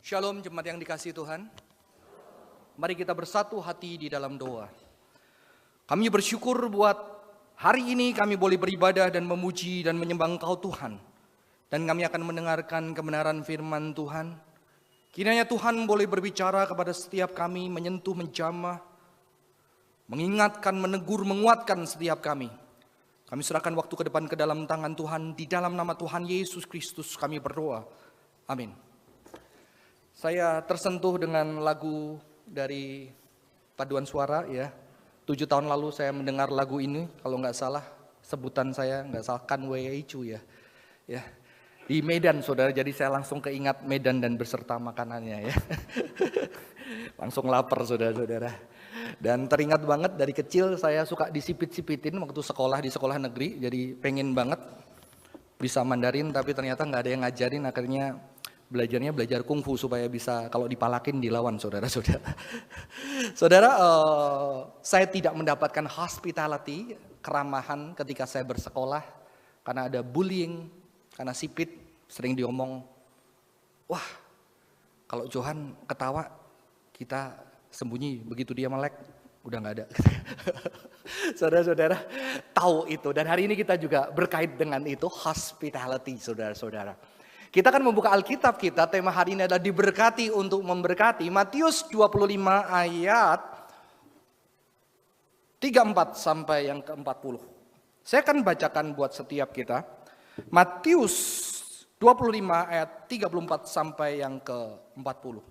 Shalom jemaat yang dikasihi Tuhan. Mari kita bersatu hati di dalam doa. Kami bersyukur buat hari ini kami boleh beribadah dan memuji dan menyembah Engkau Tuhan. Dan kami akan mendengarkan kebenaran firman Tuhan. Kiranya Tuhan boleh berbicara kepada setiap kami, menyentuh, menjamah, mengingatkan, menegur, menguatkan setiap kami. Kami serahkan waktu ke depan ke dalam tangan Tuhan. Di dalam nama Tuhan Yesus Kristus kami berdoa. Amin. Saya tersentuh dengan lagu dari Paduan Suara ya. 7 tahun lalu saya mendengar lagu ini, kalau nggak salah sebutan saya nggak salah Kanweicu ya. Ya. Di Medan saudara, jadi saya langsung keingat Medan dan beserta makanannya ya. Langsung lapar saudara-saudara. Dan teringat banget dari kecil saya suka disipit-sipitin waktu sekolah di sekolah negeri, jadi pengen banget bisa Mandarin tapi ternyata nggak ada yang ngajarin, akhirnya belajar kungfu supaya bisa kalau dipalakin dilawan saudara-saudara. Saudara, saya tidak mendapatkan hospitality, keramahan ketika saya bersekolah karena ada bullying, karena sipit sering diomong, wah kalau Johan ketawa kita sembunyi, begitu dia melek udah nggak ada. Saudara-saudara tahu itu, dan hari ini kita juga berkait dengan itu, hospitality saudara-saudara. Kita akan membuka Alkitab kita, tema hari ini adalah diberkati untuk memberkati. Matius 25 ayat 34 sampai yang ke-40. Saya akan bacakan buat setiap kita. Matius 25 ayat 34 sampai yang ke-40.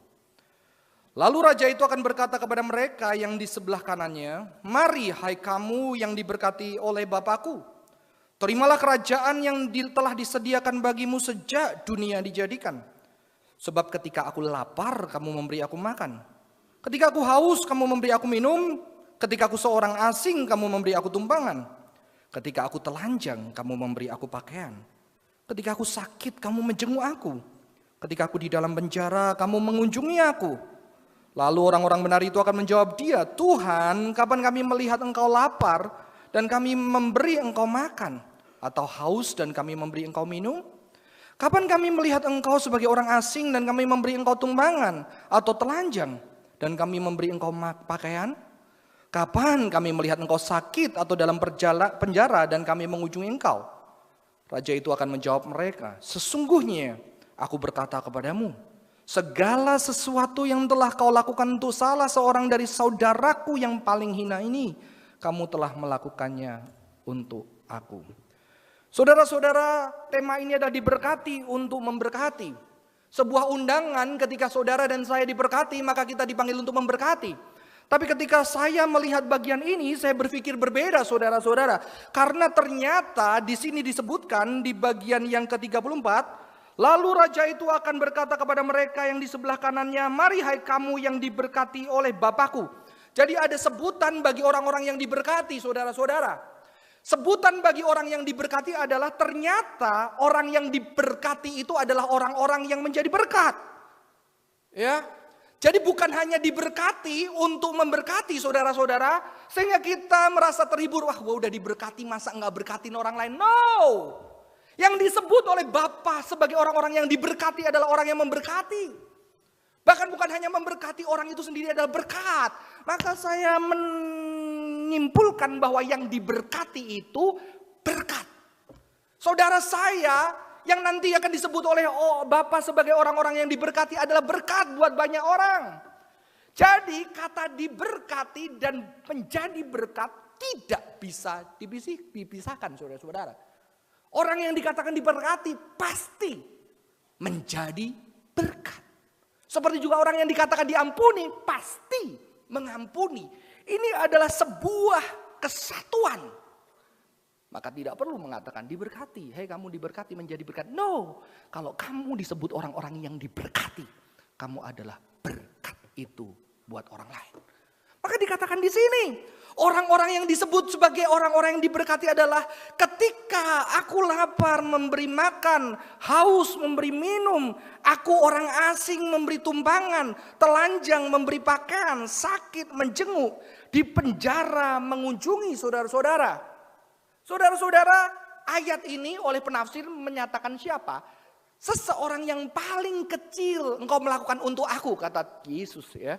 Lalu raja itu akan berkata kepada mereka yang di sebelah kanannya, "Mari hai kamu yang diberkati oleh Bapakku. Terimalah kerajaan yang telah disediakan bagimu sejak dunia dijadikan. Sebab ketika aku lapar, kamu memberi aku makan. Ketika aku haus, kamu memberi aku minum. Ketika aku seorang asing, kamu memberi aku tumpangan. Ketika aku telanjang, kamu memberi aku pakaian. Ketika aku sakit, kamu menjenguk aku. Ketika aku di dalam penjara, kamu mengunjungi aku." Lalu orang-orang benar itu akan menjawab dia, "Tuhan, kapan kami melihat engkau lapar dan kami memberi engkau makan, atau haus dan kami memberi engkau minum? Kapan kami melihat engkau sebagai orang asing dan kami memberi engkau tumpangan, atau telanjang dan kami memberi engkau pakaian? Kapan kami melihat engkau sakit atau dalam penjara dan kami mengunjungi engkau?" Raja itu akan menjawab mereka, "Sesungguhnya aku berkata kepadamu, segala sesuatu yang telah kau lakukan untuk salah seorang dari saudaraku yang paling hina ini, kamu telah melakukannya untuk aku." Saudara-saudara, tema ini adalah diberkati untuk memberkati. Sebuah undangan ketika saudara dan saya diberkati, maka kita dipanggil untuk memberkati. Tapi ketika saya melihat bagian ini, saya berpikir berbeda saudara-saudara. Karena ternyata di sini disebutkan di bagian yang ke-34, lalu raja itu akan berkata kepada mereka yang di sebelah kanannya, "Mari hai kamu yang diberkati oleh Bapakku." Jadi ada sebutan bagi orang-orang yang diberkati saudara-saudara. Sebutan bagi orang yang diberkati adalah ternyata orang yang diberkati itu adalah orang-orang yang menjadi berkat. Ya. Jadi bukan hanya diberkati untuk memberkati saudara-saudara, sehingga kita merasa terhibur, wah gua udah diberkati masa nggak berkatin orang lain. No. Yang disebut oleh Bapa sebagai orang-orang yang diberkati adalah orang yang memberkati. Bahkan bukan hanya memberkati, orang itu sendiri adalah berkat. Maka saya menyimpulkan bahwa yang diberkati itu berkat. Saudara saya yang nanti akan disebut oleh Bapa sebagai orang-orang yang diberkati adalah berkat buat banyak orang. Jadi kata diberkati dan menjadi berkat tidak bisa dipisahkan saudara-saudara. Orang yang dikatakan diberkati pasti menjadi berkat. Seperti juga orang yang dikatakan diampuni pasti mengampuni. Ini adalah sebuah kesatuan. Maka tidak perlu mengatakan diberkati. Hei kamu diberkati menjadi berkat. No. Kalau kamu disebut orang-orang yang diberkati, kamu adalah berkat itu buat orang lain. Maka dikatakan di sini, orang-orang yang disebut sebagai orang-orang yang diberkati adalah ketika aku lapar memberi makan, haus memberi minum, aku orang asing memberi tumpangan, telanjang memberi pakaian, sakit menjenguk, di penjara mengunjungi saudara-saudara. Saudara-saudara, ayat ini oleh penafsir menyatakan siapa? Seseorang yang paling kecil engkau melakukan untuk aku, kata Yesus ya.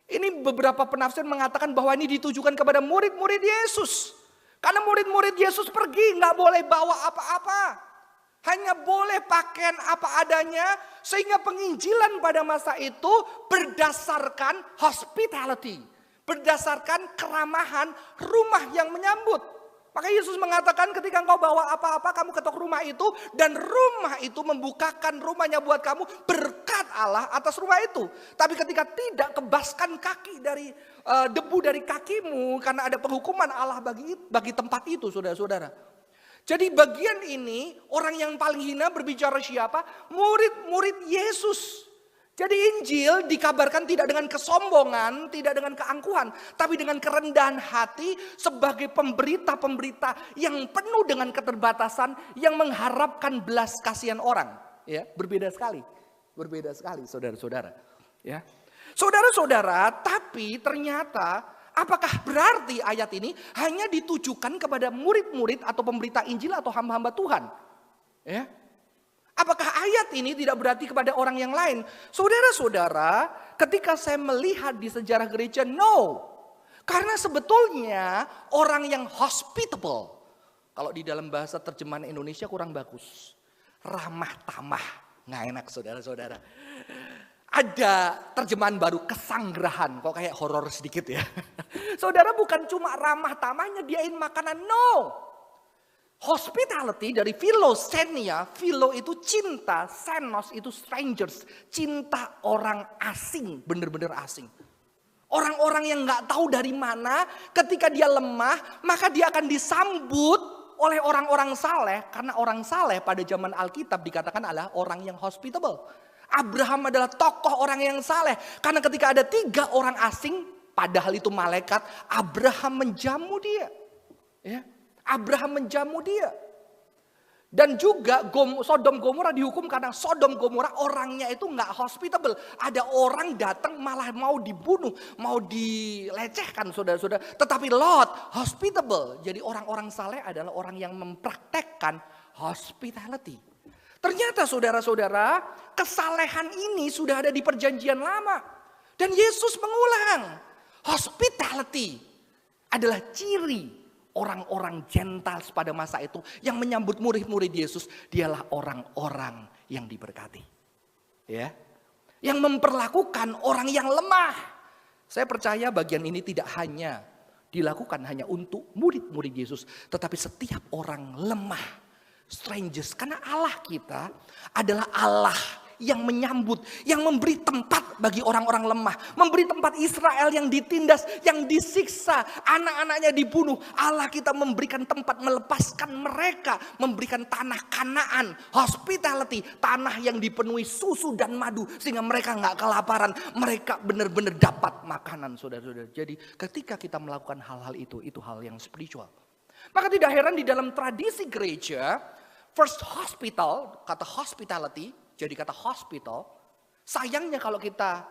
Ini beberapa penafsir mengatakan bahwa ini ditujukan kepada murid-murid Yesus. Karena murid-murid Yesus pergi nggak boleh bawa apa-apa. Hanya boleh pakaian apa adanya, sehingga penginjilan pada masa itu berdasarkan hospitality. Berdasarkan keramahan rumah yang menyambut. Maka Yesus mengatakan ketika engkau bawa apa-apa kamu ketok rumah itu. Dan rumah itu membukakan rumahnya buat kamu, berkat Allah atas rumah itu. Tapi ketika tidak, kebaskan kaki dari debu dari kakimu. Karena ada penghukuman Allah bagi tempat itu, saudara-saudara. Jadi bagian ini orang yang paling hina berbicara siapa? Murid-murid Yesus. Jadi Injil dikabarkan tidak dengan kesombongan, tidak dengan keangkuhan, tapi dengan kerendahan hati sebagai pemberita-pemberita yang penuh dengan keterbatasan, yang mengharapkan belas kasihan orang. Ya, berbeda sekali saudara-saudara. Ya, saudara-saudara, tapi ternyata apakah berarti ayat ini hanya ditujukan kepada murid-murid atau pemberita Injil atau hamba-hamba Tuhan? Ya. Apakah ayat ini tidak berarti kepada orang yang lain? Saudara-saudara, ketika saya melihat di sejarah gereja, no. Karena sebetulnya orang yang hospitable, kalau di dalam bahasa terjemahan Indonesia kurang bagus. Ramah tamah, nggak enak saudara-saudara. Ada terjemahan baru, kesanggerahan, kok kayak horor sedikit ya. Saudara, bukan cuma ramah tamah nyediain makanan, no. Hospitality dari philoxenia, philo itu cinta, xenos itu strangers, cinta orang asing, benar-benar asing. Orang-orang yang nggak tahu dari mana, ketika dia lemah, maka dia akan disambut oleh orang-orang saleh, karena orang saleh pada zaman Alkitab dikatakan adalah orang yang hospitable. Abraham adalah tokoh orang yang saleh, karena ketika ada 3 orang asing, padahal itu malaikat, Abraham menjamu dia. Ya. Abraham menjamu dia. Dan juga Sodom Gomora dihukum karena Sodom Gomora orangnya itu nggak hospitable. Ada orang datang malah mau dibunuh, mau dilecehkan saudara-saudara. Tetapi Lot hospitable. Jadi orang-orang saleh adalah orang yang mempraktekkan hospitality. Ternyata saudara-saudara, kesalehan ini sudah ada di perjanjian lama. Dan Yesus mengulang, hospitality adalah ciri orang-orang Gentiles pada masa itu yang menyambut murid-murid Yesus, dialah orang-orang yang diberkati. Ya. Yang memperlakukan orang yang lemah. Saya percaya bagian ini tidak hanya dilakukan hanya untuk murid-murid Yesus, tetapi setiap orang lemah, strangers, karena Allah kita adalah Allah yang menyambut, yang memberi tempat bagi orang-orang lemah. Memberi tempat Israel yang ditindas, yang disiksa, anak-anaknya dibunuh. Allah kita memberikan tempat, melepaskan mereka. Memberikan tanah Kanaan, hospitality, tanah yang dipenuhi susu dan madu. Sehingga mereka gak kelaparan, mereka benar-benar dapat makanan saudara-saudara. Jadi ketika kita melakukan hal-hal itu hal yang spiritual. Maka tidak heran di dalam tradisi gereja, first hospital, kata hospitality, jadi kata hospital, sayangnya kalau kita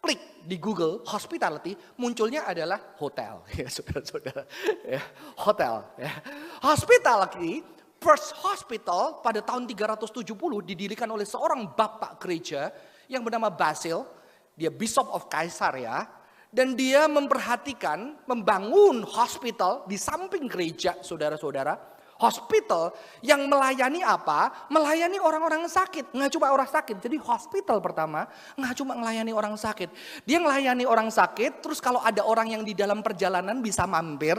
klik di Google hospitality, munculnya adalah hotel. Ya saudara-saudara, ya, hotel. Ya. Hospitality, first hospital pada tahun 370 didirikan oleh seorang bapak gereja yang bernama Basil. Dia Bishop of Caesarea. Dan dia memperhatikan, membangun hospital di samping gereja saudara-saudara. Hospital yang melayani apa? Melayani orang-orang sakit. Nggak cuma orang sakit. Jadi hospital pertama nggak cuma melayani orang sakit. Dia melayani orang sakit. Terus kalau ada orang yang di dalam perjalanan bisa mampir.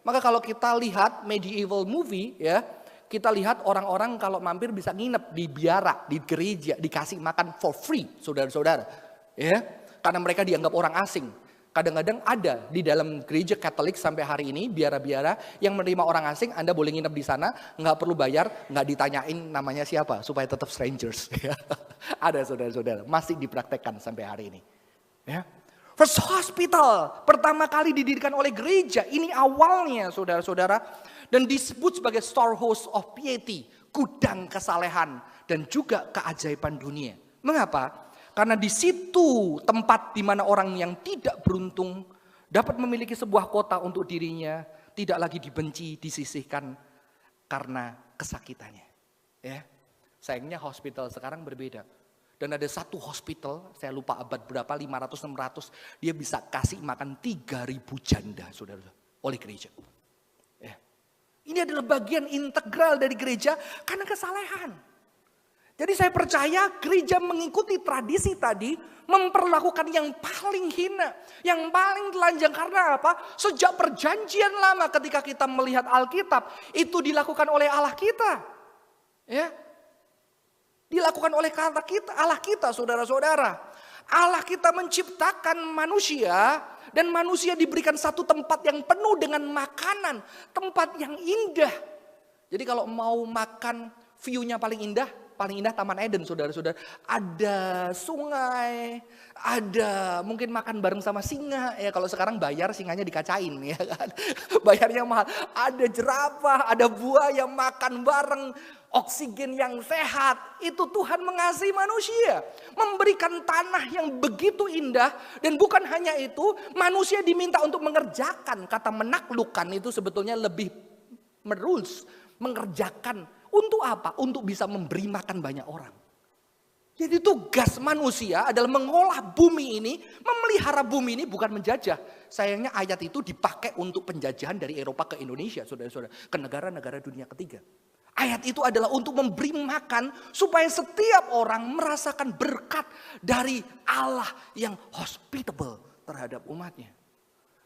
Maka kalau kita lihat medieval movie ya. Kita lihat orang-orang kalau mampir bisa nginep di biara, di gereja. Dikasih makan for free saudara-saudara. Ya, karena mereka dianggap orang asing. Kadang-kadang ada di dalam gereja Katolik sampai hari ini biara-biara yang menerima orang asing, Anda boleh nginep di sana, nggak perlu bayar, nggak ditanyain namanya siapa supaya tetap strangers. Ada saudara-saudara, masih dipraktekkan sampai hari ini. Ya. First hospital pertama kali didirikan oleh gereja, ini awalnya saudara-saudara, dan disebut sebagai storehouse of piety, gudang kesalehan dan juga keajaiban dunia. Mengapa? Karena di situ tempat di mana orang yang tidak beruntung dapat memiliki sebuah kota untuk dirinya, tidak lagi dibenci, disisihkan karena kesakitannya. Ya. Sayangnya hospital sekarang berbeda. Dan ada satu hospital, saya lupa abad berapa, 500-600, dia bisa kasih makan 3.000 janda, saudara, oleh gereja. Ya. Ini adalah bagian integral dari gereja karena kesalehan. Jadi saya percaya gereja mengikuti tradisi tadi, memperlakukan yang paling hina, yang paling telanjang. Karena apa? Sejak perjanjian lama ketika kita melihat Alkitab, itu dilakukan oleh Allah kita. Ya. Dilakukan oleh Allah kita, saudara-saudara. Allah kita menciptakan manusia dan manusia diberikan satu tempat yang penuh dengan makanan, tempat yang indah. Jadi kalau mau makan view-nya paling indah Taman Eden, saudara-saudara. Ada sungai, ada mungkin makan bareng sama singa. Ya kalau sekarang bayar singanya dikacain ya kan. Bayarnya mahal. Ada jerapah, ada buaya makan bareng. Oksigen yang sehat, itu Tuhan mengasihi manusia. Memberikan tanah yang begitu indah. Dan bukan hanya itu, manusia diminta untuk mengerjakan. Kata menaklukkan itu sebetulnya lebih merules. Mengerjakan. Untuk apa? Untuk bisa memberi makan banyak orang. Jadi tugas manusia adalah mengolah bumi ini. Memelihara bumi ini bukan menjajah. Sayangnya ayat itu dipakai untuk penjajahan dari Eropa ke Indonesia. Saudara-saudara. Ke negara-negara dunia ketiga. Ayat itu adalah untuk memberi makan supaya setiap orang merasakan berkat dari Allah yang hospitable terhadap umatnya.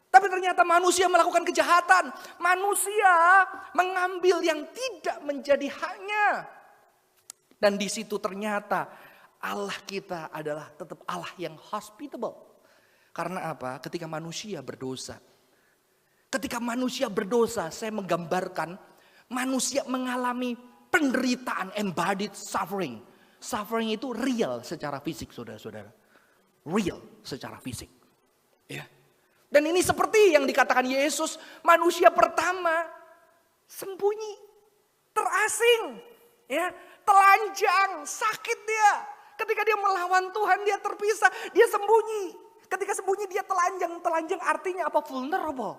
Tapi ternyata manusia melakukan kejahatan. Manusia mengambil yang tidak menjadi haknya. Dan di situ ternyata Allah kita adalah tetap Allah yang hospitable. Karena apa? Ketika manusia berdosa. Saya menggambarkan manusia mengalami penderitaan, embodied suffering. Suffering itu real secara fisik, saudara-saudara. Real secara fisik. Ya. Dan ini seperti yang dikatakan Yesus, manusia pertama sembunyi, terasing, ya, telanjang, sakit dia. Ketika dia melawan Tuhan, dia terpisah, dia sembunyi. Ketika sembunyi dia telanjang. Telanjang artinya apa? Vulnerable.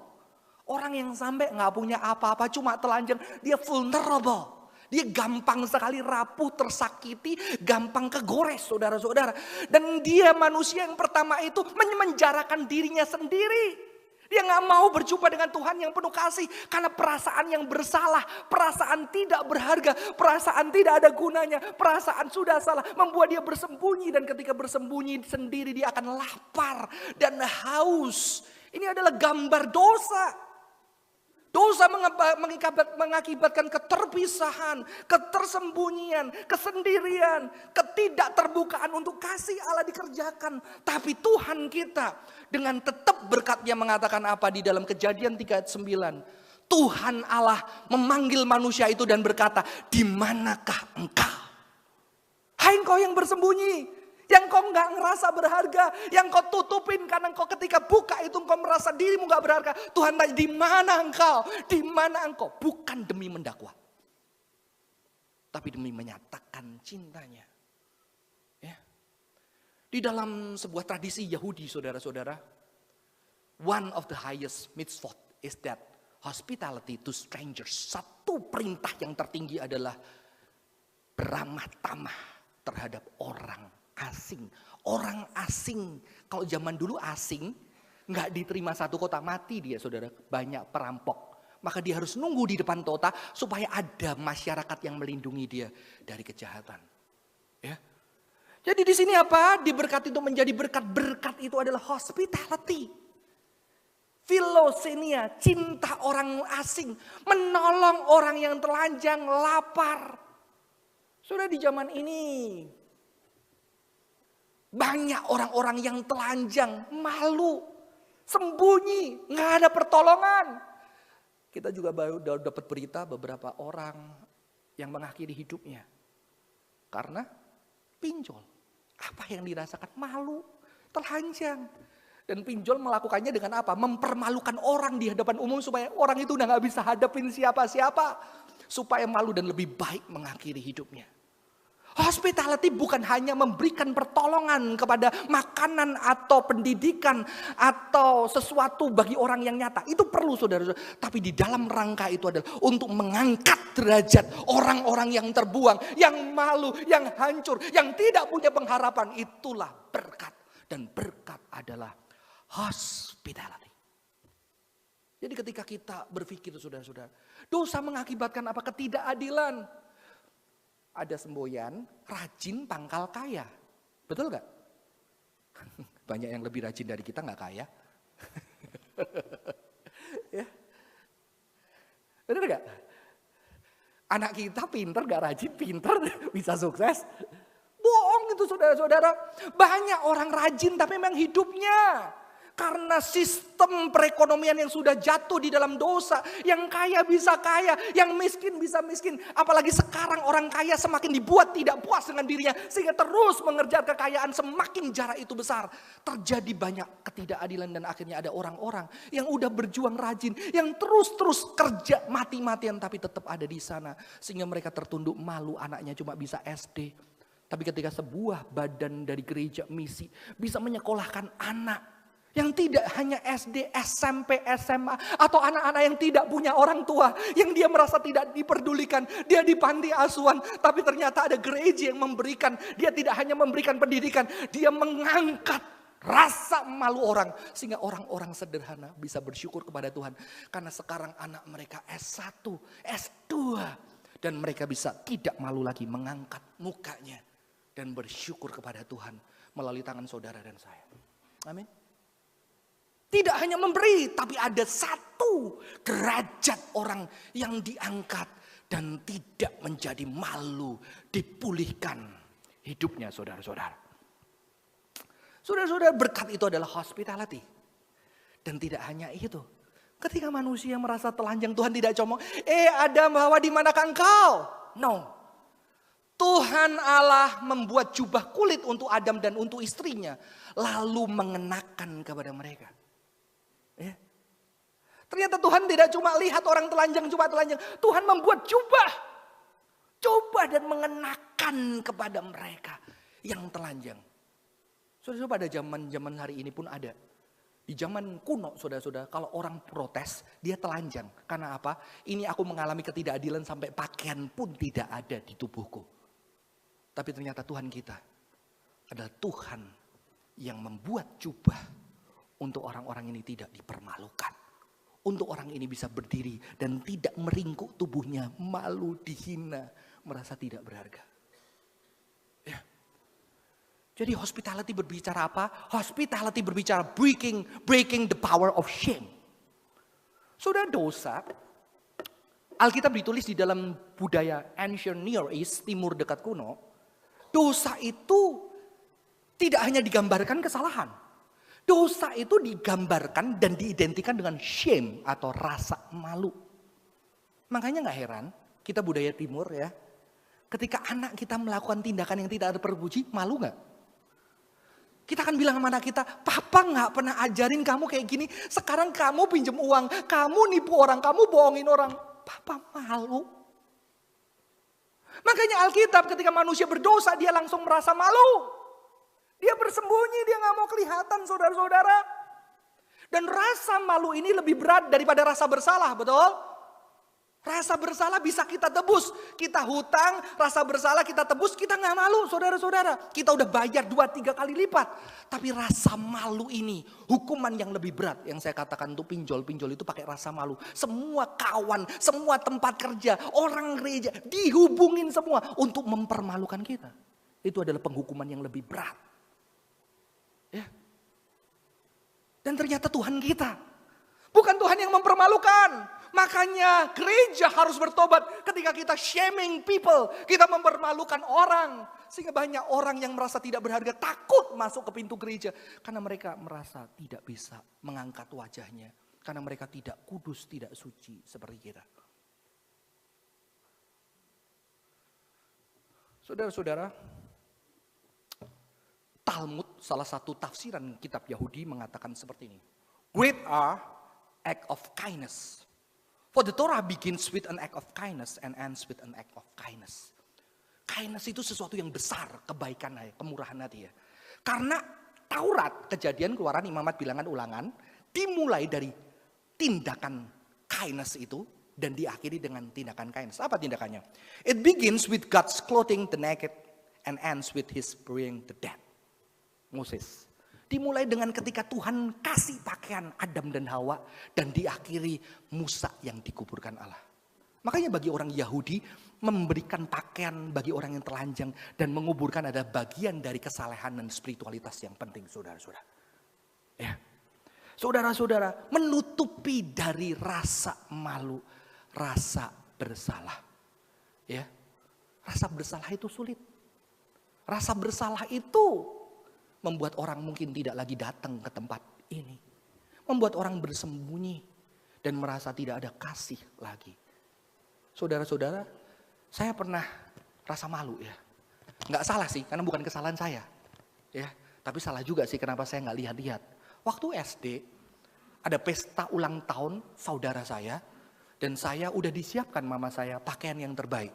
Orang yang sampai gak punya apa-apa cuma telanjang, dia vulnerable. Dia gampang sekali rapuh, tersakiti, gampang kegores, saudara-saudara. Dan dia manusia yang pertama itu menjarakan dirinya sendiri. Dia gak mau berjumpa dengan Tuhan yang penuh kasih. Karena perasaan yang bersalah, perasaan tidak berharga, perasaan tidak ada gunanya, perasaan sudah salah. Membuat dia bersembunyi, dan ketika bersembunyi sendiri dia akan lapar dan haus. Ini adalah gambar dosa. Dosa mengakibatkan keterpisahan, ketersembunyian, kesendirian, ketidakterbukaan untuk kasih Allah dikerjakan. Tapi Tuhan kita dengan tetap berkat-Nya mengatakan apa di dalam Kejadian 3 ayat 9. Tuhan Allah memanggil manusia itu dan berkata, "Di manakah engkau?" Hai engkau yang bersembunyi. Yang kau gak ngerasa berharga. Yang kau tutupin karena kau ketika buka itu kau merasa dirimu gak berharga. Tuhan tanya, di mana engkau? Di mana engkau? Bukan demi mendakwa. Tapi demi menyatakan cintanya. Ya. Di dalam sebuah tradisi Yahudi, saudara-saudara. One of the highest mitzvot is that hospitality to strangers. Satu perintah yang tertinggi adalah beramah tamah terhadap orang asing. Orang asing. Kalau zaman dulu asing, nggak diterima satu kota, mati dia, saudara. Banyak perampok. Maka dia harus nunggu di depan kota supaya ada masyarakat yang melindungi dia dari kejahatan. Ya. Jadi di sini apa? Diberkati untuk menjadi berkat. Berkat itu adalah hospitality. Filosenia, cinta orang asing. Menolong orang yang telanjang, lapar. Sudah di zaman ini banyak orang-orang yang telanjang, malu, sembunyi, nggak ada pertolongan. Kita juga baru dapat berita beberapa orang yang mengakhiri hidupnya karena pinjol. Apa yang dirasakan? Malu, telanjang. Dan pinjol melakukannya dengan apa? Mempermalukan orang di hadapan umum supaya orang itu udah nggak bisa hadapin siapa-siapa, supaya malu dan lebih baik mengakhiri hidupnya. Hospitality bukan hanya memberikan pertolongan kepada makanan atau pendidikan atau sesuatu bagi orang yang nyata. Itu perlu saudara-saudara. Tapi di dalam rangka itu adalah untuk mengangkat derajat orang-orang yang terbuang, yang malu, yang hancur, yang tidak punya pengharapan. Itulah berkat. Dan berkat adalah hospitality. Jadi ketika kita berpikir saudara-saudara, dosa mengakibatkan apa? Ketidakadilan. Ada semboyan, rajin pangkal kaya. Betul gak? Banyak yang lebih rajin dari kita gak kaya. Ya. Betul gak? Anak kita pinter gak rajin, pinter bisa sukses. Bohong itu saudara-saudara. Banyak orang rajin tapi memang hidupnya. Karena sistem perekonomian yang sudah jatuh di dalam dosa. Yang kaya bisa kaya, yang miskin bisa miskin. Apalagi sekarang orang kaya semakin dibuat tidak puas dengan dirinya. Sehingga terus mengejar kekayaan, semakin jarak itu besar. Terjadi banyak ketidakadilan dan akhirnya ada orang-orang yang udah berjuang rajin. Yang terus-terus kerja mati-matian tapi tetap ada di sana. Sehingga mereka tertunduk malu, anaknya cuma bisa SD. Tapi ketika sebuah badan dari gereja misi bisa menyekolahkan anak yang tidak hanya SD, SMP, SMA, atau anak-anak yang tidak punya orang tua, yang dia merasa tidak diperdulikan, dia di panti asuhan, tapi ternyata ada gereja yang memberikan, dia tidak hanya memberikan pendidikan, dia mengangkat rasa malu orang, sehingga orang-orang sederhana bisa bersyukur kepada Tuhan, karena sekarang anak mereka S1, S2, dan mereka bisa tidak malu lagi mengangkat mukanya, dan bersyukur kepada Tuhan melalui tangan saudara dan saya. Amin. Tidak hanya memberi, tapi ada satu derajat orang yang diangkat dan tidak menjadi malu, dipulihkan hidupnya saudara-saudara. Saudara-saudara, berkat itu adalah hospitality. Dan tidak hanya itu. Ketika manusia merasa telanjang, Tuhan tidak comong, Adam, Hawa, di manakah engkau? No. Tuhan Allah membuat jubah kulit untuk Adam dan untuk istrinya, lalu mengenakan kepada mereka. Ya. Ternyata Tuhan tidak cuma lihat orang telanjang, cuma telanjang. Tuhan membuat jubah dan mengenakan kepada mereka yang telanjang. Saudara-saudara, pada zaman hari ini pun ada. Di zaman kuno saudara-saudara, kalau orang protes dia telanjang. Karena apa? Ini aku mengalami ketidakadilan sampai pakaian pun tidak ada di tubuhku. Tapi ternyata Tuhan kita adalah Tuhan yang membuat jubah untuk orang-orang ini tidak dipermalukan. Untuk orang ini bisa berdiri dan tidak meringkuk tubuhnya, malu, dihina, merasa tidak berharga. Ya. Jadi hospitality berbicara apa? Hospitality berbicara breaking the power of shame. Sudah dosa, Alkitab ditulis di dalam budaya ancient Near East, timur dekat kuno. Dosa itu tidak hanya digambarkan kesalahan. Dosa itu digambarkan dan diidentikan dengan shame atau rasa malu. Makanya gak heran, kita budaya timur ya. Ketika anak kita melakukan tindakan yang tidak terpuji, malu gak? Kita akan bilang sama anak kita, papa gak pernah ajarin kamu kayak gini. Sekarang kamu pinjam uang, kamu nipu orang, kamu bohongin orang. Papa malu. Makanya Alkitab ketika manusia berdosa, dia langsung merasa malu. Dia bersembunyi, dia gak mau kelihatan saudara-saudara. Dan rasa malu ini lebih berat daripada rasa bersalah, betul? Rasa bersalah bisa kita tebus. Kita hutang, rasa bersalah kita tebus, kita gak malu saudara-saudara. Kita udah bayar 2-3 kali lipat. Tapi rasa malu ini, hukuman yang lebih berat. Yang saya katakan untuk pinjol itu pakai rasa malu. Semua kawan, semua tempat kerja, orang gereja, dihubungin semua untuk mempermalukan kita. Itu adalah penghukuman yang lebih berat. Ya. Dan ternyata Tuhan kita bukan Tuhan yang mempermalukan. Makanya gereja harus bertobat ketika kita shaming people, kita mempermalukan orang. Sehingga banyak orang yang merasa tidak berharga takut masuk ke pintu gereja karena mereka merasa tidak bisa mengangkat wajahnya, karena mereka tidak kudus, tidak suci seperti kita. Saudara-saudara, Talmud, salah satu tafsiran kitab Yahudi mengatakan seperti ini. Great are act of kindness. For the Torah begins with an act of kindness and ends with an act of kindness. Kindness itu sesuatu yang besar, kebaikan, kemurahan hati ya. Karena Taurat, Kejadian, Keluaran, Imamat, Bilangan, Ulangan dimulai dari tindakan kindness itu dan diakhiri dengan tindakan kindness. Apa tindakannya? It begins with God's clothing the naked and ends with his burying the dead. Moses. Dimulai dengan ketika Tuhan kasih pakaian Adam dan Hawa dan diakhiri Musa yang dikuburkan Allah. Makanya bagi orang Yahudi memberikan pakaian bagi orang yang telanjang dan menguburkan adalah bagian dari kesalehan dan spiritualitas yang penting, saudara-saudara. Ya. Saudara-saudara, menutupi dari rasa malu, rasa bersalah. Ya. Rasa bersalah itu sulit. Rasa bersalah itu membuat orang mungkin tidak lagi datang ke tempat ini. Membuat orang bersembunyi dan merasa tidak ada kasih lagi. Saudara-saudara, saya pernah rasa malu ya. Nggak salah sih, karena bukan kesalahan saya. Ya, tapi salah juga sih kenapa saya nggak lihat-lihat. Waktu SD, ada pesta ulang tahun saudara saya. Dan saya udah disiapkan mama saya pakaian yang terbaik.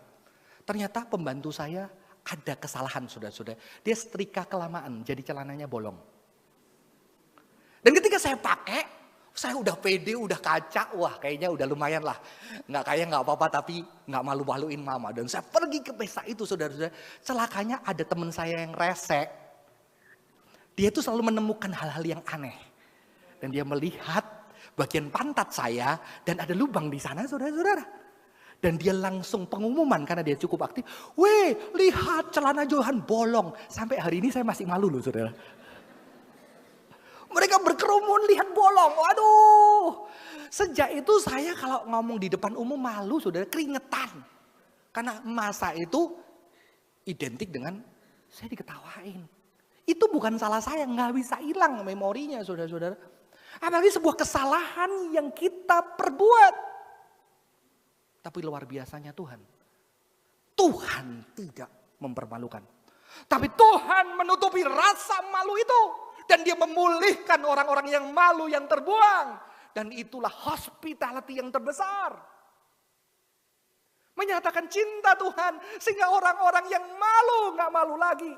Ternyata pembantu saya ada kesalahan saudara-saudara. Dia setrika kelamaan, jadi celananya bolong. Dan ketika saya pakai, saya udah pede, udah kaca, wah kayaknya udah lumayan lah. Nggak kaya nggak apa-apa tapi nggak malu-maluin mama. Dan saya pergi ke pesta itu saudara-saudara. Celakanya ada teman saya yang resek. Dia tuh selalu menemukan hal-hal yang aneh. Dan dia melihat bagian pantat saya dan ada lubang di sana saudara-saudara. Dan dia langsung pengumuman karena dia cukup aktif. Weh, lihat celana Johan bolong. Sampai hari ini saya masih malu loh saudara. Mereka berkerumun lihat bolong. Waduh. Sejak itu saya kalau ngomong di depan umum malu saudara, keringetan. Karena masa itu identik dengan saya diketawain. Itu bukan salah saya, nggak bisa hilang memorinya saudara-saudara. Apalagi sebuah kesalahan yang kita perbuat. Tapi luar biasanya Tuhan. Tuhan tidak mempermalukan. Tapi Tuhan menutupi rasa malu itu. Dan dia memulihkan orang-orang yang malu yang terbuang. Dan itulah hospitality yang terbesar. Menyatakan cinta Tuhan. Sehingga orang-orang yang malu gak malu lagi.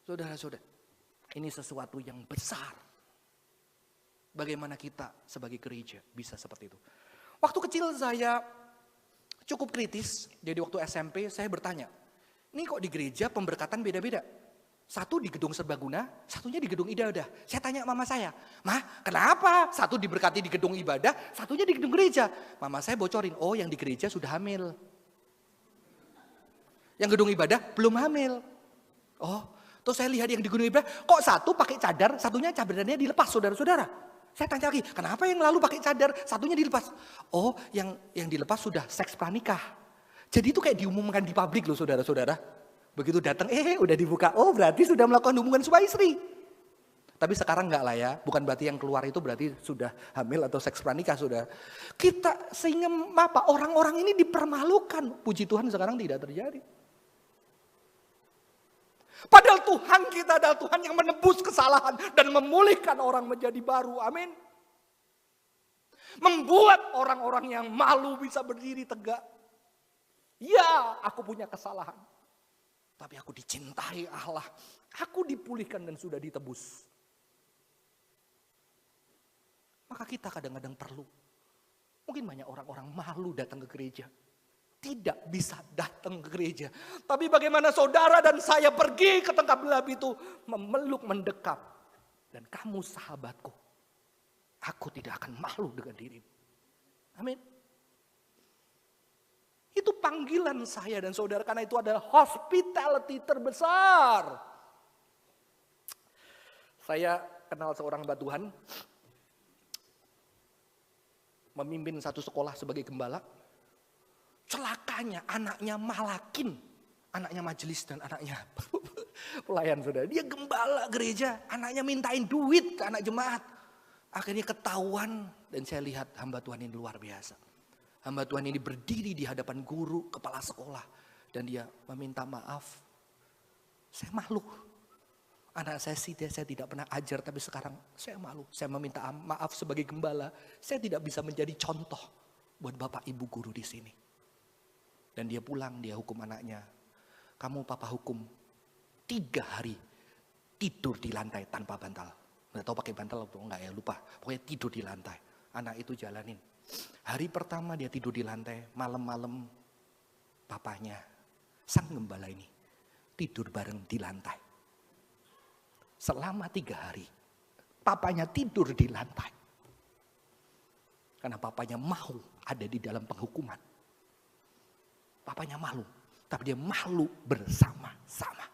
Saudara-saudara, ini sesuatu yang besar. Bagaimana kita sebagai gereja bisa seperti itu. Waktu kecil saya cukup kritis. Jadi waktu SMP saya bertanya. Ini kok di gereja pemberkatan beda-beda. Satu di gedung serbaguna, satunya di gedung ibadah. Saya tanya mama saya, "Mah, kenapa satu diberkati di gedung ibadah, satunya di gedung gereja?" Mama saya bocorin, "Oh yang di gereja sudah hamil. Yang gedung ibadah belum hamil." Oh, terus saya lihat yang di gedung ibadah, kok satu pakai cadar, satunya cadarnya dilepas saudara-saudara. Saya tanya lagi, kenapa yang lalu pakai cadar, satunya dilepas? Oh, yang dilepas sudah seks pranikah. Jadi itu kayak diumumkan di publik loh saudara-saudara. Begitu datang, udah dibuka. Oh berarti sudah melakukan hubungan suami istri. Tapi sekarang enggak lah ya. Bukan berarti yang keluar itu berarti sudah hamil atau seks pranikah sudah. Kita sehingga apa? Orang-orang ini dipermalukan. Puji Tuhan sekarang tidak terjadi. Padahal Tuhan kita adalah Tuhan yang menebus kesalahan. Dan memulihkan orang menjadi baru. Amin. Membuat orang-orang yang malu bisa berdiri tegak. Ya, aku punya kesalahan. Tapi aku dicintai Allah. Aku dipulihkan dan sudah ditebus. Maka kita kadang-kadang perlu. Mungkin banyak orang-orang malu datang ke gereja. Tidak bisa datang ke gereja. Tapi bagaimana saudara dan saya pergi ke tengah belab itu. Memeluk, mendekap. Dan kamu sahabatku. Aku tidak akan malu dengan dirimu. Amin. Itu panggilan saya dan saudara karena itu adalah hospitality terbesar. Saya kenal seorang hamba Tuhan. Memimpin satu sekolah sebagai gembala. Celakanya anaknya malakin. Anaknya majelis dan anaknya pelayan saudara. Dia gembala gereja. Anaknya mintain duit ke anak jemaat. Akhirnya ketahuan dan saya lihat hamba Tuhan ini luar biasa. Hamba Tuhan ini berdiri di hadapan guru, kepala sekolah. Dan dia meminta maaf. Saya malu. Anak saya tidak pernah ajar, tapi sekarang saya malu. Saya meminta maaf sebagai gembala. Saya tidak bisa menjadi contoh. buat bapak ibu guru di sini. Dan dia pulang, dia hukum anaknya. Kamu papa hukum 3 hari tidur di lantai tanpa bantal. Nggak tahu pakai bantal atau enggak ya, lupa. Pokoknya tidur di lantai. Anak itu jalanin. Hari pertama dia tidur di lantai, malam-malam papanya, sang gembala ini, tidur bareng di lantai. Selama 3 hari, papanya tidur di lantai. Karena papanya mau ada di dalam penghukuman. Papanya malu, tapi dia malu bersama-sama.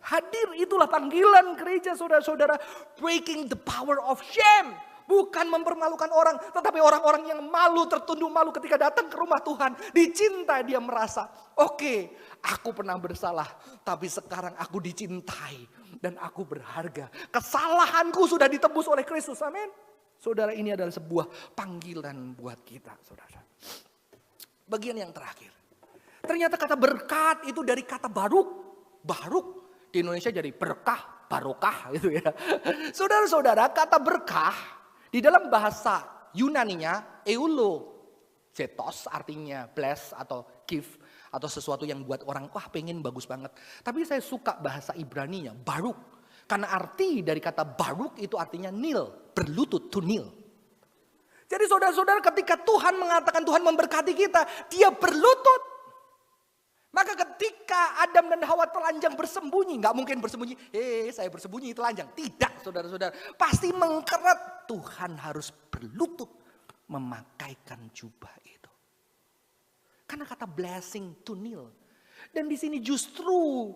Hadir, itulah panggilan gereja saudara-saudara. Breaking the power of shame. Bukan mempermalukan orang, tetapi orang-orang yang malu, tertunduk malu ketika datang ke rumah Tuhan. Dicintai, dia merasa, oke, aku pernah bersalah, tapi sekarang aku dicintai dan aku berharga. Kesalahanku sudah ditebus oleh Kristus, amin. Saudara, ini adalah sebuah panggilan buat kita, saudara. Bagian yang terakhir. Ternyata kata berkat itu dari kata baruk. Baruk di Indonesia jadi berkah, barokah gitu ya. Saudara-saudara, kata berkah di dalam bahasa Yunaninya eulozetos, artinya bless atau give atau sesuatu yang buat orang wah pengen bagus banget. Tapi saya suka bahasa Ibraninya baruk. Karena arti dari kata baruk itu artinya kneel, berlutut, to kneel. Jadi saudara-saudara, ketika Tuhan mengatakan Tuhan memberkati kita, dia berlutut. Maka ketika Adam dan Hawa telanjang bersembunyi, nggak mungkin bersembunyi, saya bersembunyi telanjang. Tidak, saudara-saudara, pasti mengkeret. Tuhan harus berlutut memakaikan jubah itu. Karena kata blessing, to kneel. Dan di sini justru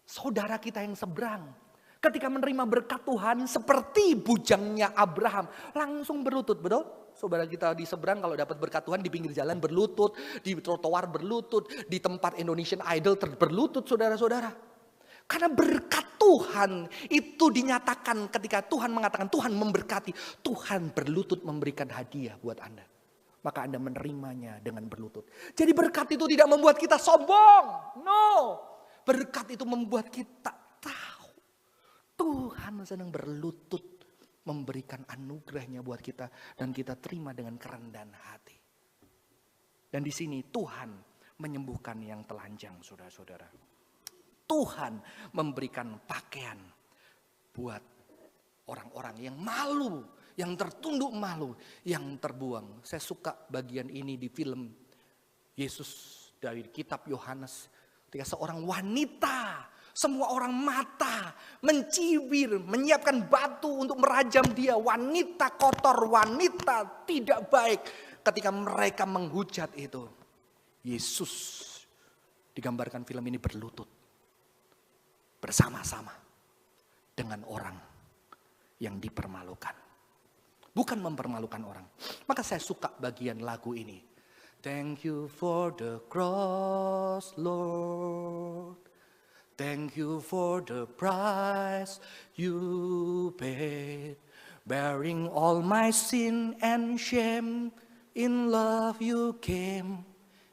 saudara kita yang seberang, ketika menerima berkat Tuhan seperti bujangnya Abraham, langsung berlutut, betul? Saudara kita di seberang kalau dapat berkat Tuhan di pinggir jalan berlutut, di trotoar berlutut, di tempat Indonesian Idol berlutut, saudara-saudara. Karena berkat Tuhan itu dinyatakan ketika Tuhan mengatakan Tuhan memberkati, Tuhan berlutut memberikan hadiah buat Anda. Maka Anda menerimanya dengan berlutut. Jadi berkat itu tidak membuat kita sombong. No. Berkat itu membuat kita tahu Tuhan sedang berlutut memberikan anugerahnya buat kita dan kita terima dengan kerendahan hati. Dan di sini Tuhan menyembuhkan yang telanjang, saudara-saudara. Tuhan memberikan pakaian buat orang-orang yang malu, yang tertunduk malu, yang terbuang. Saya suka bagian ini di film Yesus dari kitab Yohanes. Ketika seorang wanita, semua orang mata mencibir, menyiapkan batu untuk merajam dia. Wanita kotor, wanita tidak baik. Ketika mereka menghujat itu, Yesus digambarkan film ini berlutut bersama-sama dengan orang yang dipermalukan. Bukan mempermalukan orang. Maka saya suka bagian lagu ini. Thank you for the cross, Lord. Thank you for the price you paid, bearing all my sin and shame. In love you came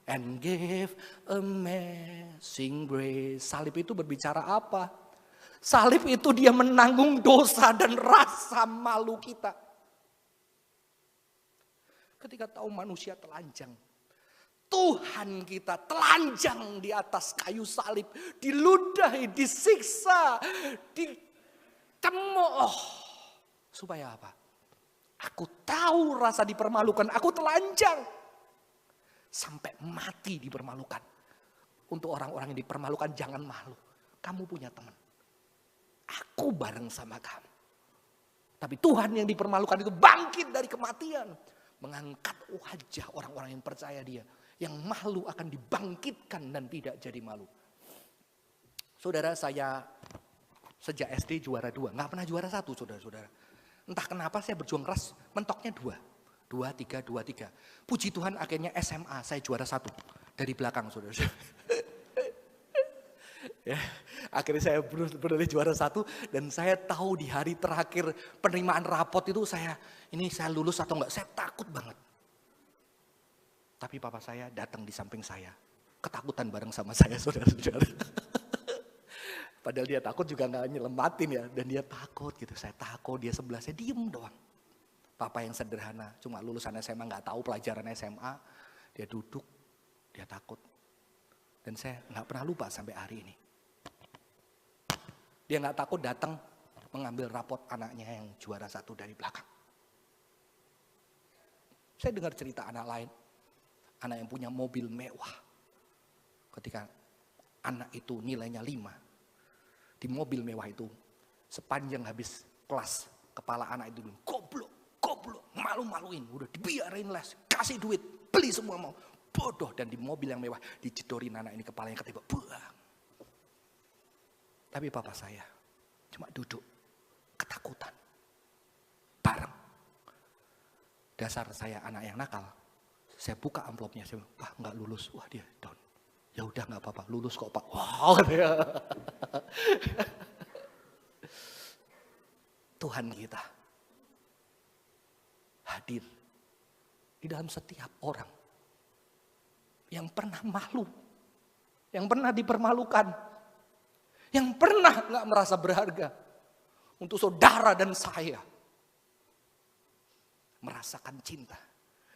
and gave amazing grace. Salib itu berbicara apa? Salib itu dia menanggung dosa dan rasa malu kita. Ketika tahu manusia telanjang, Tuhan kita telanjang di atas kayu salib, diludahi, disiksa, dicemooh. Supaya apa? Aku tahu rasa dipermalukan, aku telanjang. Sampai mati dipermalukan. Untuk orang-orang yang dipermalukan jangan malu. Kamu punya teman. Aku bareng sama kamu. Tapi Tuhan yang dipermalukan itu bangkit dari kematian. Mengangkat wajah orang-orang yang percaya dia. Yang malu akan dibangkitkan dan tidak jadi malu. Saudara, saya sejak SD juara 2. Gak pernah juara 1, saudara-saudara. Entah kenapa saya berjuang keras, mentoknya 2. 2, 3, 2, 3. Puji Tuhan akhirnya SMA saya juara 1. Dari belakang, saudara-saudara. Ya, akhirnya saya beroleh juara 1. Dan saya tahu di hari terakhir penerimaan rapot itu saya lulus atau enggak. Saya takut banget. Tapi papa saya datang di samping saya. Ketakutan bareng sama saya, saudara-saudara. Padahal dia takut juga gak nyelamatin ya. Dan dia takut gitu. Saya takut, dia sebelah saya diem doang. Papa yang sederhana, cuma lulusan SMA nggak tahu pelajaran SMA. Dia duduk, dia takut. Dan saya nggak pernah lupa sampai hari ini. Dia nggak takut datang mengambil rapot anaknya yang juara 1 dari belakang. Saya dengar cerita anak lain, anak yang punya mobil mewah. Ketika anak itu nilainya 5, di mobil mewah itu sepanjang habis kelas, kepala anak itu bilang, goblok, malu-maluin, udah dibiarin les, kasih duit, beli semua mau, bodoh. Dan di mobil yang mewah dicedorin anak ini kepalanya ketembak, buang. Tapi papa saya cuma duduk, ketakutan, bareng. Dasar saya anak yang nakal, saya buka amplopnya, saya bilang, Pak nggak lulus, wah dia down. Ya udah nggak apa-apa, lulus kok Pak. Wow, dia. Tuhan kita hadir di dalam setiap orang yang pernah malu, yang pernah dipermalukan, yang pernah nggak merasa berharga. Untuk saudara dan saya merasakan cinta.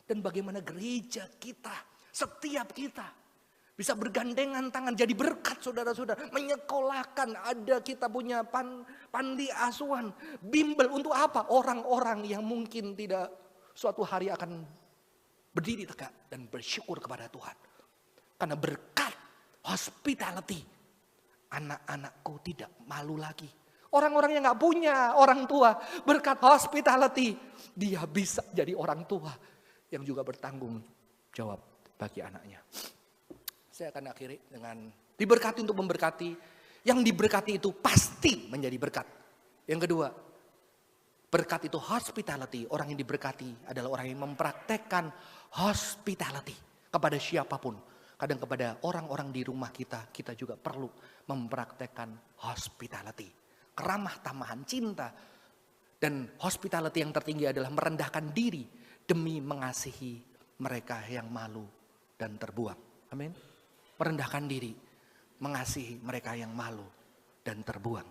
Dan bagaimana gereja kita, setiap kita bisa bergandengan tangan jadi berkat saudara-saudara. Menyekolahkan, ada kita punya panti asuhan, bimbel untuk apa? Orang-orang yang mungkin tidak suatu hari akan berdiri tegak dan bersyukur kepada Tuhan. Karena berkat hospitality, anak-anakku tidak malu lagi. Orang-orang yang gak punya orang tua, berkat hospitality, dia bisa jadi orang tua yang juga bertanggung jawab bagi anaknya. Saya akan akhiri dengan diberkati untuk memberkati. Yang diberkati itu pasti menjadi berkat. Yang kedua, berkat itu hospitality. Orang yang diberkati adalah orang yang mempraktekkan hospitality kepada siapapun. Kadang kepada orang-orang di rumah kita, kita juga perlu mempraktekkan hospitality. Keramah tamahan, cinta. Dan hospitality yang tertinggi adalah merendahkan diri demi mengasihi mereka yang malu dan terbuang. Amin. Merendahkan diri, mengasihi mereka yang malu dan terbuang.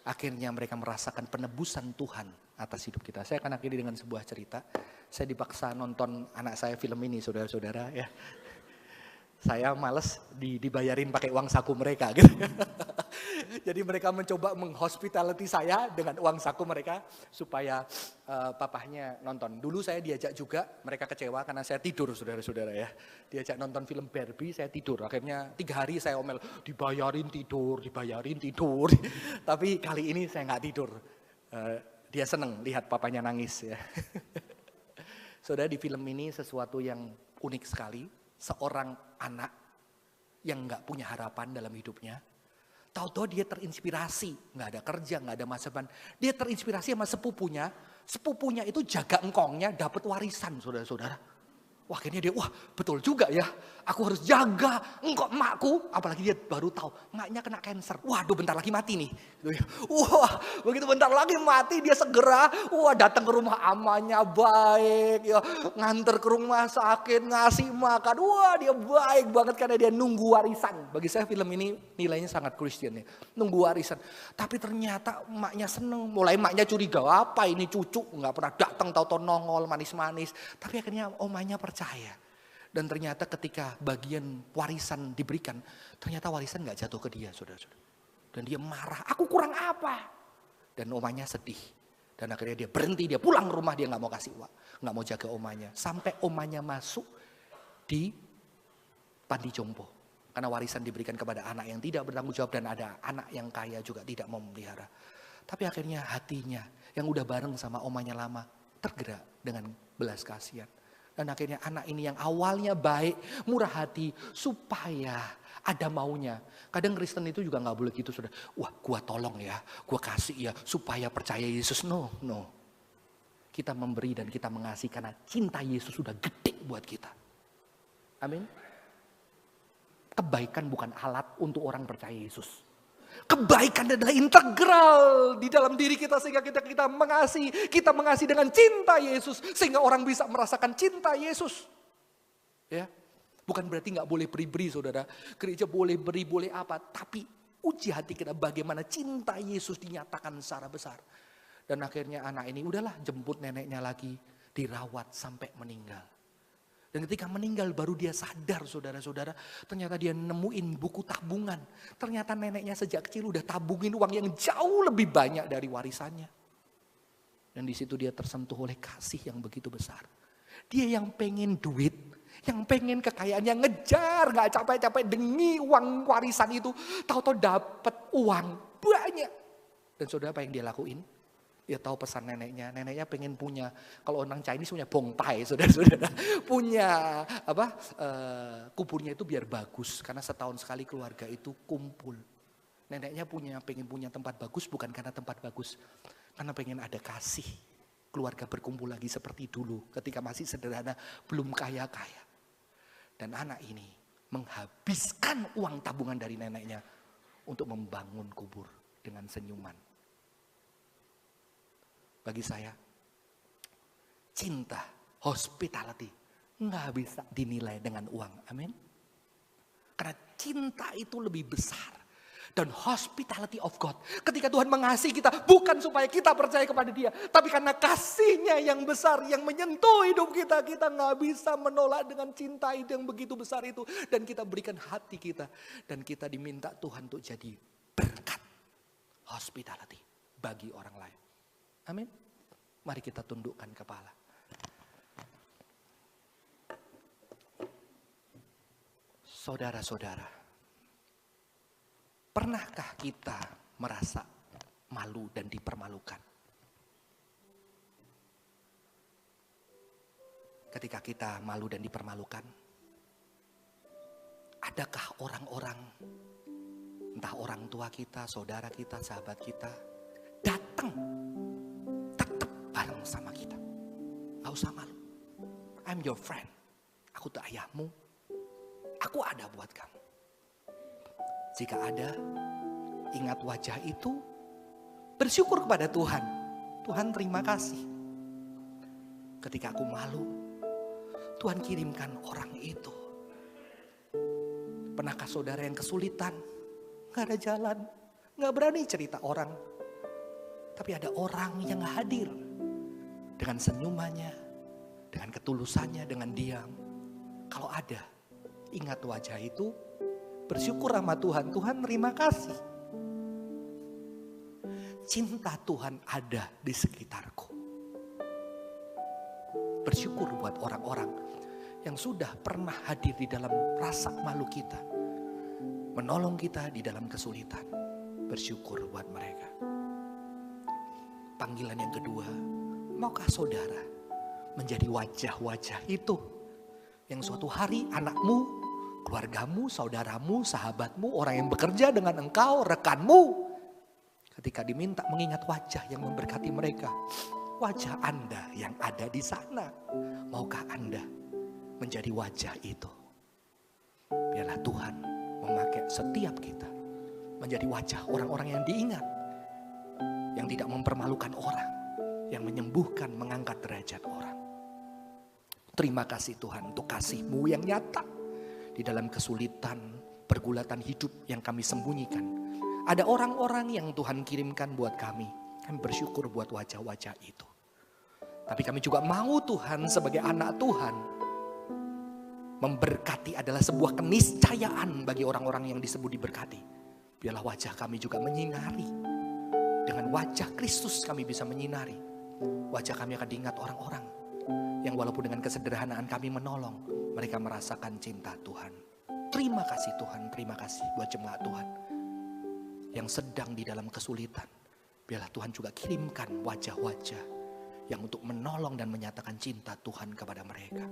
Akhirnya mereka merasakan penebusan Tuhan atas hidup kita. Saya akan akhiri dengan sebuah cerita. Saya dipaksa nonton anak saya film ini, saudara-saudara ya. Saya males dibayarin pakai uang saku mereka gitu. Jadi mereka mencoba menghospitality saya dengan uang saku mereka supaya papahnya nonton. Dulu saya diajak juga, mereka kecewa karena saya tidur saudara-saudara ya. Diajak nonton film Barbie, saya tidur. Akhirnya 3 hari saya omel, dibayarin tidur. Tapi kali ini saya nggak tidur. Dia seneng lihat papanya nangis ya. Saudara, di film ini sesuatu yang unik sekali. Seorang anak yang gak punya harapan dalam hidupnya. Tahu-tahu dia terinspirasi. Gak ada kerja, gak ada masa depan. Dia terinspirasi sama sepupunya. Sepupunya itu jaga engkongnya dapat warisan saudara-saudara. Wah akhirnya dia, wah betul juga ya. Aku harus jaga engkong emakku. Apalagi dia baru tahu, emaknya kena cancer. Waduh bentar lagi mati nih. Wah begitu bentar lagi mati dia segera, datang ke rumah amannya baik. Ya, nganter ke rumah sakit, ngasih makan. Wah dia baik banget karena dia nunggu warisan. Bagi saya film ini nilainya sangat Kristen ya. Nunggu warisan. Tapi ternyata emaknya seneng. Mulai emaknya curiga, apa ini cucu. Gak pernah datang, tahu-tahu nongol manis-manis. Tapi akhirnya omanya percaya. Dan ternyata ketika bagian warisan diberikan, ternyata warisan gak jatuh ke dia, saudara-saudara. Dan dia marah, aku kurang apa? Dan omanya sedih. Dan akhirnya dia berhenti, dia pulang ke rumah, dia gak mau kasih uang. Gak mau jaga omanya. Sampai omanya masuk di panti jompo. Karena warisan diberikan kepada anak yang tidak bertanggung jawab. Dan ada anak yang kaya juga tidak mau memelihara. Tapi akhirnya hatinya yang udah bareng sama omanya lama tergerak dengan belas kasihan. Dan akhirnya anak ini yang awalnya baik, murah hati, supaya ada maunya. Kadang Kristen itu juga gak boleh gitu, saudara. Wah gua tolong ya, gua kasih ya, supaya percaya Yesus. No. Kita memberi dan kita mengasihi karena cinta Yesus sudah gede buat kita. Amin. Kebaikan bukan alat untuk orang percaya Yesus. Kebaikan adalah integral di dalam diri kita sehingga kita mengasihi dengan cinta Yesus sehingga orang bisa merasakan cinta Yesus. Ya, bukan berarti nggak boleh beri-beri saudara. Gereja boleh beri, boleh apa, tapi uji hati kita bagaimana cinta Yesus dinyatakan secara besar. Dan akhirnya anak ini udahlah jemput neneknya lagi, dirawat sampai meninggal. Dan ketika meninggal baru dia sadar saudara-saudara, ternyata dia nemuin buku tabungan. Ternyata neneknya sejak kecil udah tabungin uang yang jauh lebih banyak dari warisannya. Dan di situ dia tersentuh oleh kasih yang begitu besar. Dia yang pengen duit, yang pengen kekayaan, yang ngejar, gak capek-capek demi uang warisan itu. Tahu-tahu dapat uang banyak. Dan saudara apa yang dia lakuin? Dia tahu pesan neneknya pengen punya, kalau orang Chinese punya bongpai, saudara-saudara. Punya kuburnya itu biar bagus, karena setahun sekali keluarga itu kumpul. Neneknya pengen punya tempat bagus bukan karena tempat bagus, karena pengen ada kasih. Keluarga berkumpul lagi seperti dulu, ketika masih sederhana, belum kaya-kaya. Dan anak ini menghabiskan uang tabungan dari neneknya untuk membangun kubur dengan senyuman. Bagi saya, cinta, hospitality, nggak bisa dinilai dengan uang. Amin. Karena cinta itu lebih besar. Dan hospitality of God. Ketika Tuhan mengasihi kita, bukan supaya kita percaya kepada Dia. Tapi karena kasih-Nya yang besar, yang menyentuh hidup kita. Kita nggak bisa menolak dengan cinta itu yang begitu besar itu. Dan kita berikan hati kita. Dan kita diminta Tuhan untuk jadi berkat hospitality bagi orang lain. Amin. Mari kita tundukkan kepala. Saudara-saudara, pernahkah kita merasa malu dan dipermalukan? Ketika kita malu dan dipermalukan, adakah orang-orang, entah orang tua kita, saudara kita, sahabat kita, datang tetap bareng sama kita? Gak usah malu. I'm your friend. Aku tuh ayahmu. Aku ada buat kamu. Jika ada, ingat wajah itu, bersyukur kepada Tuhan. Tuhan terima kasih. Ketika aku malu, Tuhan kirimkan orang itu. Pernahkah saudara yang kesulitan? Gak ada jalan, gak berani cerita orang. Tapi ada orang yang hadir. Dengan senyumannya, dengan ketulusannya, dengan diam. Kalau ada, ingat wajah itu, bersyukur sama Tuhan. Tuhan terima kasih. Cinta Tuhan ada di sekitarku. Bersyukur buat orang-orang yang sudah pernah hadir di dalam rasa malu kita. Menolong kita di dalam kesulitan. Bersyukur buat mereka. Panggilan yang kedua, maukah saudara menjadi wajah-wajah itu? Yang suatu hari anakmu, keluargamu, saudaramu, sahabatmu, orang yang bekerja dengan engkau, rekanmu, ketika diminta mengingat wajah yang memberkati mereka, wajah Anda yang ada di sana, maukah Anda menjadi wajah itu? Biarlah Tuhan memakai setiap kita menjadi wajah orang-orang yang diingat, yang tidak mempermalukan orang, yang menyembuhkan, mengangkat derajat orang. Terima kasih Tuhan untuk kasih-Mu yang nyata. Di dalam kesulitan, pergulatan hidup yang kami sembunyikan. Ada orang-orang yang Tuhan kirimkan buat kami. Kami bersyukur buat wajah-wajah itu. Tapi kami juga mau Tuhan sebagai anak Tuhan. Memberkati adalah sebuah keniscayaan bagi orang-orang yang disebut diberkati. Biarlah wajah kami juga menyinari. Dengan wajah Kristus kami bisa menyinari. Wajah kami akan diingat orang-orang. Yang walaupun dengan kesederhanaan kami menolong, mereka merasakan cinta Tuhan. Terima kasih Tuhan, terima kasih buat jemaat Tuhan yang sedang di dalam kesulitan. Biarlah Tuhan juga kirimkan wajah-wajah yang untuk menolong dan menyatakan cinta Tuhan kepada mereka.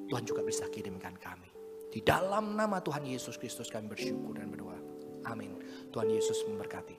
Tuhan juga bisa kirimkan kami. Di dalam nama Tuhan Yesus Kristus kami bersyukur dan berdoa. Amin. Tuhan Yesus memberkati.